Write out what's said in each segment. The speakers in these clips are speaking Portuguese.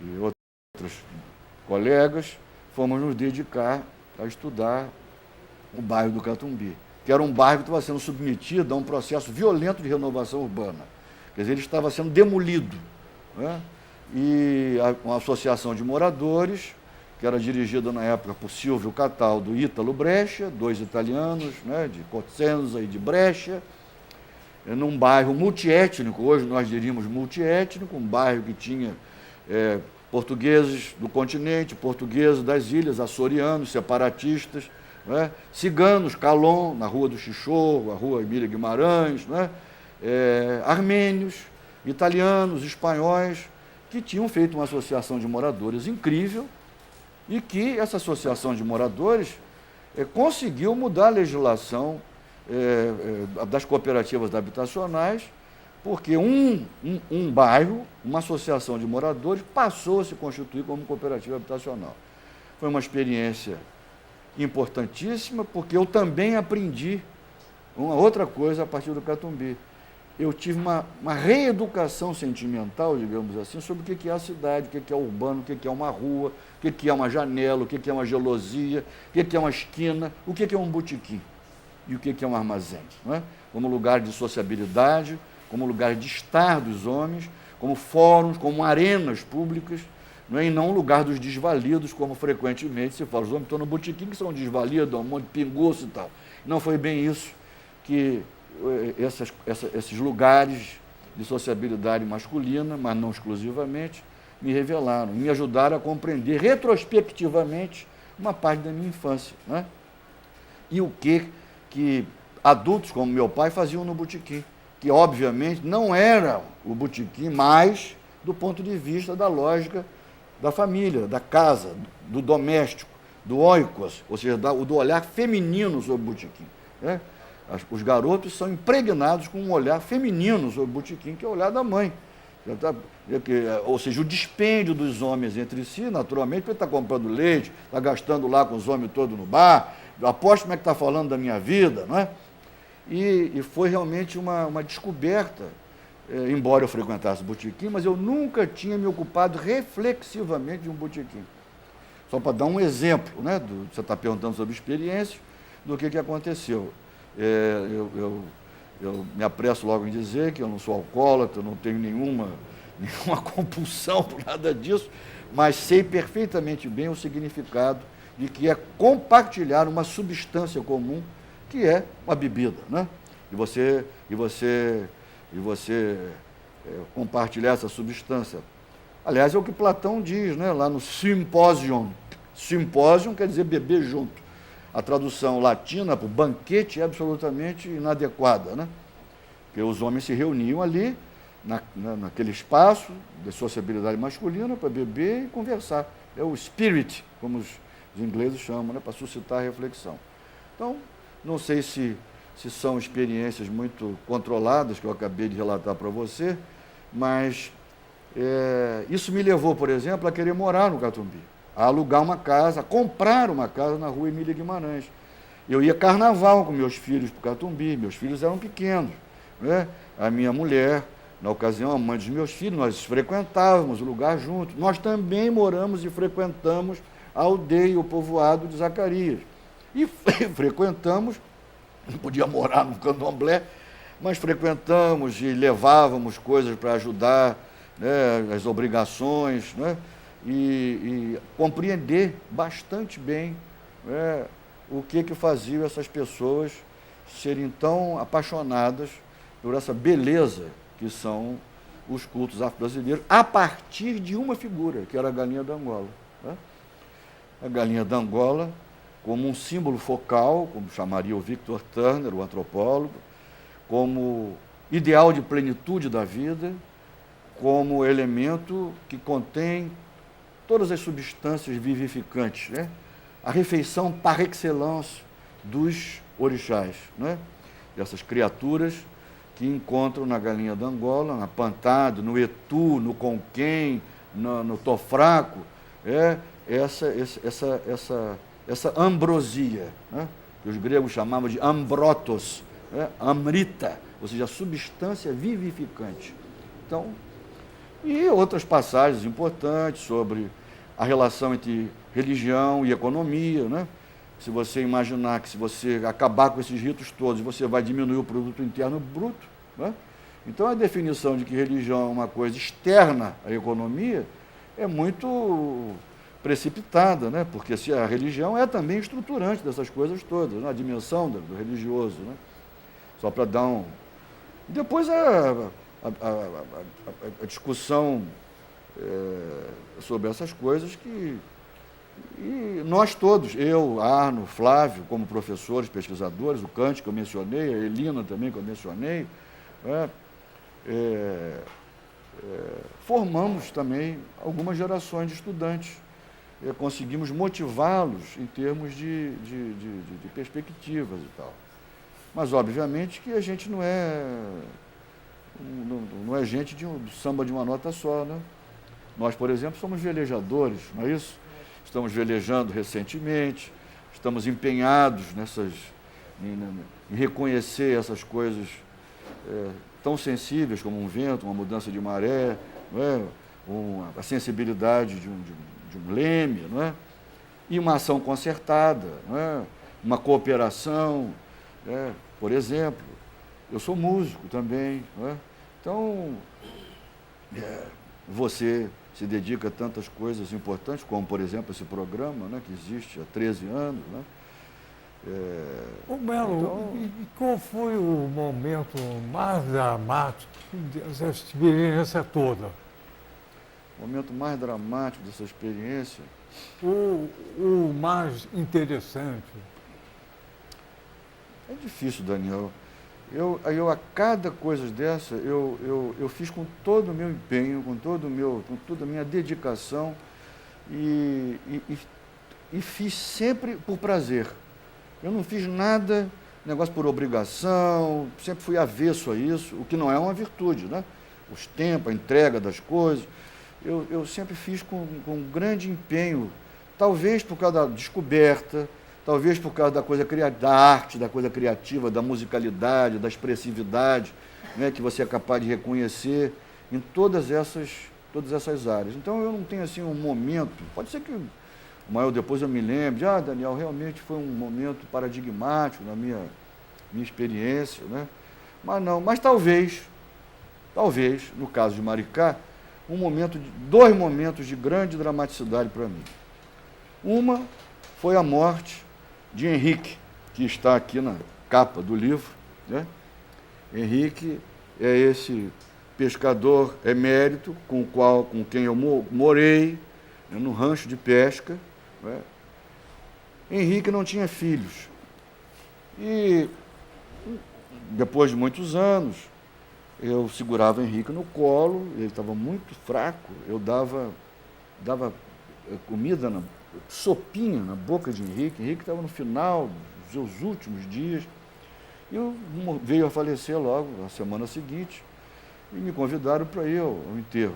e outros colegas, fomos nos dedicar a estudar o bairro do Catumbi, que era um bairro que estava sendo submetido a um processo violento de renovação urbana. Quer dizer, ele estava sendo demolido, né? E uma associação de moradores, que era dirigida na época por Silvio Cataldo e Ítalo Brescia, dois italianos, né, de Cosenza e de Brescia, num bairro multiétnico, hoje nós diríamos multiétnico, um bairro que tinha portugueses do continente, portugueses das ilhas, açorianos, separatistas, né, ciganos, Calon, na Rua do Xixô, a Rua Emília Guimarães, né, armênios, italianos, espanhóis, que tinham feito uma associação de moradores incrível e que essa associação de moradores conseguiu mudar a legislação das cooperativas habitacionais, porque um bairro, uma associação de moradores, passou a se constituir como cooperativa habitacional. Foi uma experiência importantíssima, porque eu também aprendi uma outra coisa a partir do Catumbi. Eu tive uma reeducação sentimental, digamos assim, sobre o que é a cidade, o que é urbano, o que é uma rua, o que é uma janela, o que é uma gelosia, o que é uma esquina, o que é um botequim e o que é um armazém, não é? Como lugar de sociabilidade, como lugar de estar dos homens, como fóruns, como arenas públicas, não é? E não um lugar dos desvalidos, como frequentemente se fala. Os homens estão no botequim que são desvalidos, um monte de pinguço e tal. Não foi bem isso que esses lugares de sociabilidade masculina, mas não exclusivamente, me revelaram, me ajudaram a compreender retrospectivamente uma parte da minha infância, né? E o que adultos como meu pai faziam no botequim, que obviamente não era o botequim mais do ponto de vista da lógica da família, da casa, do doméstico, do oikos, ou seja, do olhar feminino sobre o botequim, né? Os garotos são impregnados com um olhar feminino sobre o botequim, que é o olhar da mãe. Ou seja, o dispêndio dos homens entre si, naturalmente, porque ele está comprando leite, está gastando lá com os homens todos no bar, aposto como é que está falando da minha vida, não é? E foi realmente uma descoberta, embora eu frequentasse botequim, mas eu nunca tinha me ocupado reflexivamente de um botequim. Só para dar um exemplo, né, você está perguntando sobre experiências, do que aconteceu. Eu me apresso logo em dizer que eu não sou alcoólatra, não tenho nenhuma compulsão por nada disso, mas sei perfeitamente bem o significado de que é compartilhar uma substância comum, que é uma bebida, né? E você compartilhar essa substância. Aliás, é o que Platão diz, né, lá no Symposium. Symposium quer dizer beber junto. A tradução latina para o banquete é absolutamente inadequada, né? Porque os homens se reuniam ali, naquele espaço de sociabilidade masculina, para beber e conversar. É o spirit, como os ingleses chamam, né? Para suscitar a reflexão. Então, não sei se são experiências muito controladas, que eu acabei de relatar para você, mas isso me levou, por exemplo, a querer morar no Catumbi, a alugar uma casa, a comprar uma casa na Rua Emília Guimarães. Eu ia carnaval com meus filhos para o Catumbi, meus filhos eram pequenos, né? A minha mulher, na ocasião, a mãe dos meus filhos, nós frequentávamos o lugar juntos. Nós também moramos e frequentamos a aldeia, o povoado de Zacarias. E frequentamos, não podia morar no candomblé, mas frequentamos e levávamos coisas para ajudar, né, as obrigações, né? E compreender bastante bem, né, o que fazia essas pessoas serem tão apaixonadas por essa beleza que são os cultos afro-brasileiros, a partir de uma figura, que era a galinha da Angola, né? A galinha da Angola, como um símbolo focal, como chamaria o Victor Turner, o antropólogo, como ideal de plenitude da vida, como elemento que contém todas as substâncias vivificantes, né? A refeição par excellence dos orixás, né? Dessas criaturas que encontram na galinha da Angola, na Pantado, no Etu, no Conquém, no Tofraco, essa ambrosia, né? Que os gregos chamavam de ambrotos, né? Amrita, ou seja, a substância vivificante. Então, E outras passagens importantes sobre a relação entre religião e economia, né? Se você imaginar que se você acabar com esses ritos todos, você vai diminuir o produto interno bruto, né? Então a definição de que religião é uma coisa externa à economia é muito precipitada, né? Porque se a religião é também estruturante dessas coisas todas, né? A dimensão do religioso, né? Só para dar um... Depois a discussão sobre essas coisas que e nós todos, eu, Arno, Flávio, como professores, pesquisadores, o Kant que eu mencionei, a Elina também que eu mencionei, né, formamos também algumas gerações de estudantes. Conseguimos motivá-los em termos de perspectivas e tal. Mas, obviamente, que a gente não é gente do samba de uma nota só, né? Nós, por exemplo, somos velejadores, não é isso? Estamos velejando recentemente, estamos empenhados em reconhecer essas coisas tão sensíveis como um vento, uma mudança de maré, não é? A sensibilidade de um leme, não é? E uma ação concertada, não é? Uma cooperação. Por exemplo, eu sou músico também, não é? Então, você se dedica a tantas coisas importantes, como, por exemplo, esse programa, né, que existe há 13 anos. Né? Melo, Então, e qual foi o momento mais dramático dessa experiência toda? o momento mais dramático dessa experiência... O mais interessante? É difícil, Daniel. Eu a cada coisa dessa, eu fiz com todo o meu empenho, com toda a minha dedicação e fiz sempre por prazer. Eu não fiz nada, negócio por obrigação, sempre fui avesso a isso, o que não é uma virtude, né? Os tempos, a entrega das coisas, eu sempre fiz com grande empenho, talvez por causa da descoberta, talvez por causa da arte, da coisa criativa, da musicalidade, da expressividade, né, que você é capaz de reconhecer em todas essas áreas. Então eu não tenho assim um momento, pode ser que o maior depois eu me lembre, Daniel, realmente foi um momento paradigmático na minha experiência, né? Mas talvez, no caso de Maricá, dois momentos de grande dramaticidade para mim. Uma foi a morte de Henrique, que está aqui na capa do livro, né? Henrique é esse pescador emérito com quem eu morei, né, no rancho de pesca, né? Henrique não tinha filhos. E depois de muitos anos, eu segurava Henrique no colo, ele estava muito fraco, eu dava comida sopinha na boca de Henrique. Henrique estava no final dos seus últimos dias. E veio a falecer logo, na semana seguinte, e me convidaram para ir ao enterro.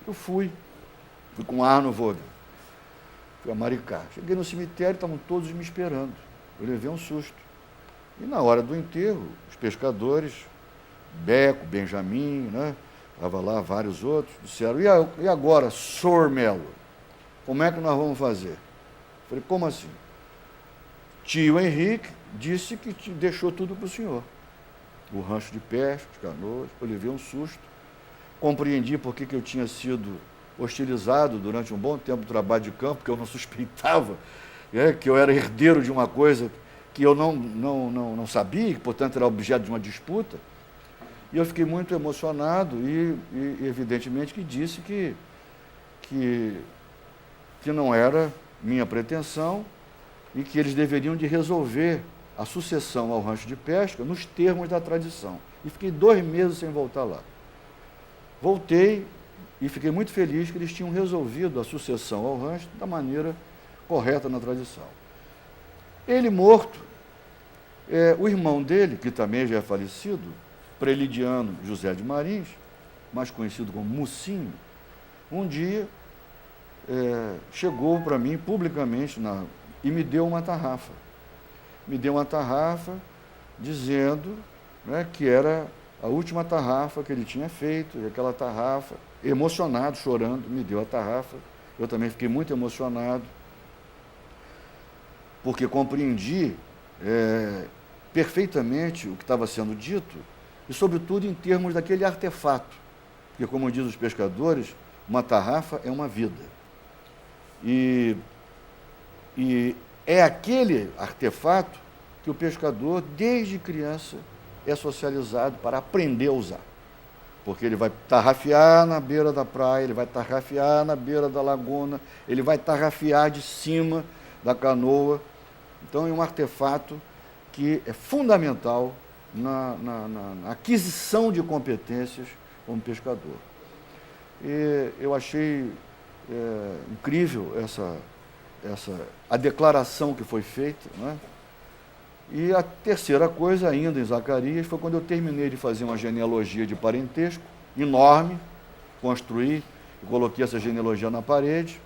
Eu fui com Arno Vogel, fui a Maricá. Cheguei no cemitério, estavam todos me esperando. Eu levei um susto. E na hora do enterro, os pescadores, Beco, Benjamin, né? Estava lá vários outros, disseram, e agora, Sr. Melo? Como é que nós vamos fazer? Falei, como assim? Tio Henrique disse que deixou tudo para o senhor. O rancho de pesca, os canoas. Eu levei um susto. Compreendi por que eu tinha sido hostilizado durante um bom tempo do trabalho de campo, porque eu não suspeitava, que eu era herdeiro de uma coisa que eu não sabia, que, portanto, era objeto de uma disputa. E eu fiquei muito emocionado e evidentemente, que disse que não era minha pretensão e que eles deveriam de resolver a sucessão ao rancho de pesca nos termos da tradição. E fiquei 2 meses sem voltar lá. Voltei e fiquei muito feliz que eles tinham resolvido a sucessão ao rancho da maneira correta na tradição. Ele morto, o irmão dele, que também já é falecido, Prelidiano José de Marins, mais conhecido como Mucinho, um dia chegou para mim publicamente e me deu uma tarrafa. Me deu uma tarrafa dizendo, né, que era a última tarrafa que ele tinha feito, e aquela tarrafa emocionado, chorando, me deu a tarrafa. Eu também fiquei muito emocionado, porque compreendi perfeitamente o que estava sendo dito, e sobretudo em termos daquele artefato, porque, como dizem os pescadores, uma tarrafa é uma vida. E é aquele artefato que o pescador, desde criança, é socializado para aprender a usar. Porque ele vai tarrafiar na beira da praia, ele vai tarrafiar na beira da laguna, ele vai tarrafiar de cima da canoa. Então, é um artefato que é fundamental na aquisição de competências como pescador. E eu achei incrível a declaração que foi feita, né? E a terceira coisa, ainda em Zacarias, foi quando eu terminei de fazer uma genealogia de parentesco, enorme, construí e coloquei essa genealogia na parede,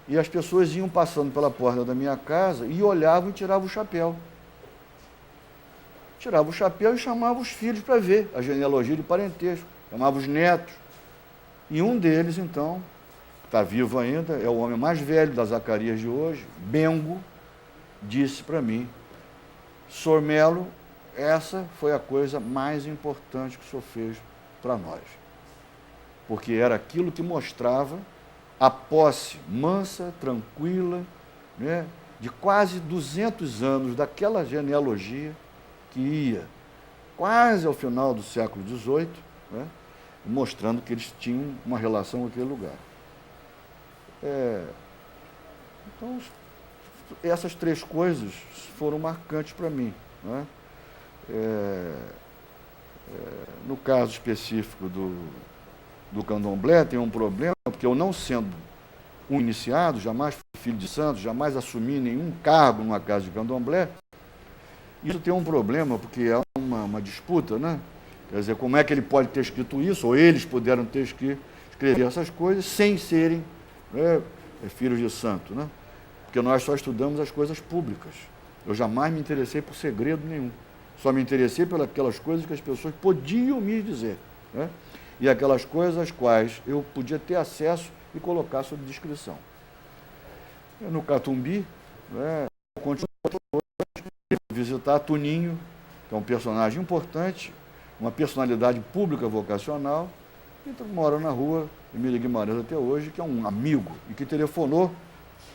e as pessoas iam passando pela porta da minha casa e olhavam e tiravam o chapéu. Tiravam o chapéu e chamavam os filhos para ver a genealogia de parentesco, chamavam os netos. E um deles, então, está vivo ainda, é o homem mais velho da Zacarias de hoje, Bengo, disse para mim: Sr. Melo, essa foi a coisa mais importante que o senhor fez para nós. Porque era aquilo que mostrava a posse mansa, tranquila, né, de quase 200 anos daquela genealogia que ia quase ao final do século XVIII, né, mostrando que eles tinham uma relação com aquele lugar. Então, essas três coisas foram marcantes para mim, né? No caso específico do candomblé, tem um problema, porque eu, não sendo um iniciado, jamais fui filho de santo, jamais assumi nenhum cargo numa casa de candomblé. Isso tem um problema, porque é uma disputa, né? Quer dizer, como é que ele pode ter escrito isso, ou eles puderam ter escrever essas coisas sem serem filhos de santo, né? Porque nós só estudamos as coisas públicas. Eu jamais me interessei por segredo nenhum. Só me interessei pelas aquelas coisas que as pessoas podiam me dizer, né? E aquelas coisas às quais eu podia ter acesso e colocar sob descrição. No Catumbi, né, eu continuo a visitar Tuninho, que é um personagem importante, uma personalidade pública vocacional, que mora na rua Emília Guimarães até hoje, que é um amigo, e que telefonou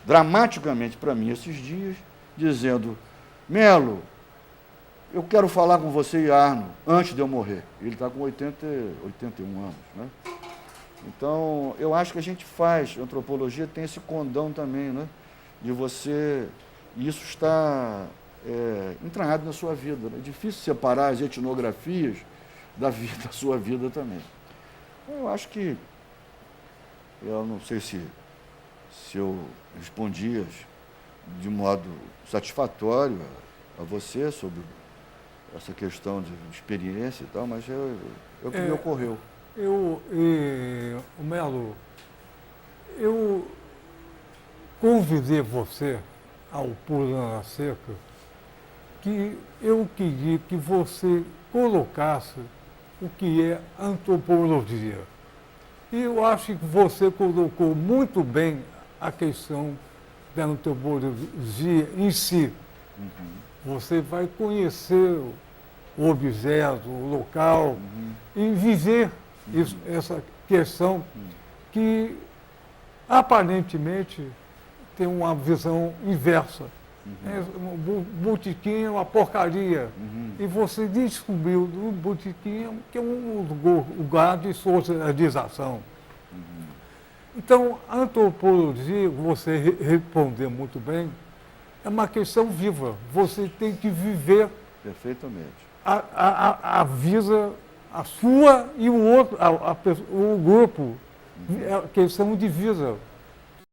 dramaticamente para mim esses dias, dizendo: Melo, eu quero falar com você e Arno, antes de eu morrer. Ele está com 81 anos, né? Então, eu acho que a gente faz, a antropologia tem esse condão também, né? De você, e isso está entranhado na sua vida, né? É difícil separar as etnografias da sua vida também. Eu acho que, eu não sei se eu respondi de modo satisfatório a você sobre essa questão de experiência e tal, mas é o que me ocorreu. Melo, eu convidei você ao Purana Seca, que eu queria que você colocasse o que é antropologia. E eu acho que você colocou muito bem a questão da antropologia em si. Você vai conhecer o objeto, o local, e viver essa questão que aparentemente tem uma visão inversa. O botequim é uma porcaria. E você descobriu o botequim que é um lugar de socialização. Então, a antropologia, você respondeu muito bem, é uma questão viva. Você tem que viver perfeitamente a vida, a sua e o outro, o grupo. É a questão de vida.